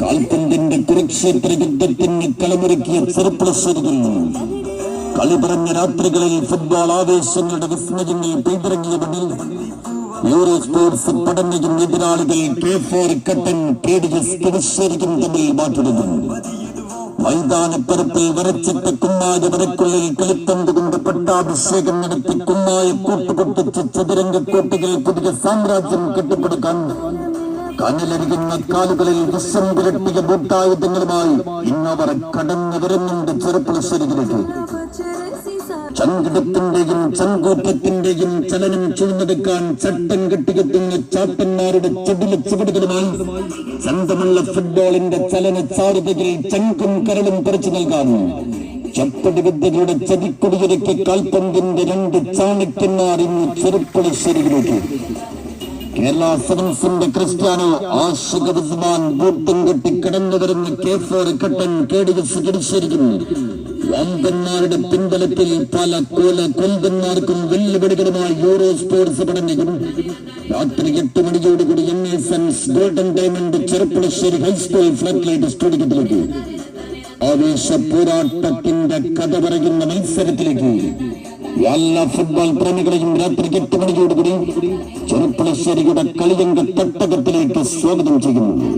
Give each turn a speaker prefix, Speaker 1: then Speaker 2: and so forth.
Speaker 1: കാൽപന്തിന്റെ കുരുക്ഷേത്ര യുദ്ധത്തിന് കളമൊരുക്കിയ ചെറുപ്പുളശ്ശേരിയിൽ കളി പറഞ്ഞ രാത്രികളിൽ ഫുട്ബോൾ ആവേശങ്ങളുടെ വിസ്മയങ്ങൾ പെയ്തിറങ്ങിയ മണ്ണിൽ യൂറോ സ്പോർട്സ് പടന്നയും എതിരാളികൾ K4 കട്ടൻ KDS പുതുശ്ശേരിക്കും തമ്മിൽ മാറ്റുന്നു. മൈതാനപ്പരപ്പിൽ വരച്ചിട്ട കുമ്മായ വരക്കുള്ളിൽ കളിത്തണ്ടുകൊണ്ട് പട്ടാഭിഷേകം നടത്തി കുമ്മായ കൂട്ടുപൊട്ടിച്ച് ചതുരംഗക്കോട്ടുകൾ പുതിയ സാമ്രാജ്യം കെട്ടിപ്പടുക്കാൻ കനലരികുന്ന കാലുകളിൽ വിഷം പുരട്ടിയ ബൂട്ടായുധങ്ങളുമായി ഇന്നവർ കടന്നു വരുന്നുണ്ട് ചെറുപ്പുളശ്ശേരിയിലേക്ക്. ചങ്കിടത്തിന്റെയും ചങ്കൂറ്റത്തിന്റെയും ചലനം ചൂഴ്ന്നെടുക്കാൻ ചട്ടം കെട്ടിയെത്തുന്ന ചാട്ടന്മാരുടെ ചെടില ചുവടുകളുമായി സ്വന്തമുള്ള ഫുട്ബോളിന്റെ ചലന ചാരുതയിൽ ചങ്കും കരളും പറിച്ചു നൽകാൻ ചപ്പടി വിദ്യകളുടെ ചതിക്കൊടിയൊരുക്കി കാൽപന്തിന്റെ രണ്ട് ചാണക്യന്മാർ ഇന്ന് ചെറുപ്പുളശ്ശേരിയിലേക്ക്. കേരള സെവൻസിന്റെ ക്രിസ്ത്യാനോ ആഷിഖ് ഉസ്മാൻ ബൂട്ടും കെട്ടി കടന്നു വരുന്ന K4 കട്ടൻ KDS കിടിശ്ശേരിക്കുന്നു. വമ്പന്മാരുടെ പിൻബലത്തിൽ പല കൊൽബന്മാർക്കും വെല്ലുവിളികളുമായി യൂറോ സ്പോർട്സ് പടഞ്ഞും രാത്രി 8 മണിയോടുകൂടി NSN's golden diamond Cherpulassery high school flood light സ്റ്റേഡിയത്തിലേക്ക് ആവേശ പോരാട്ടത്തിന്റെ കഥ പറയുന്ന മത്സരത്തിലേക്ക് എല്ലാ ഫുട്ബോൾ പ്രേമികളെയും രാത്രി 8 മണിയോടുകൂടി ചെറുപ്പുളശ്ശേരിയുടെ കളിയങ്ക തട്ടകത്തിലേക്ക് സ്വാഗതം ചെയ്യുന്നു.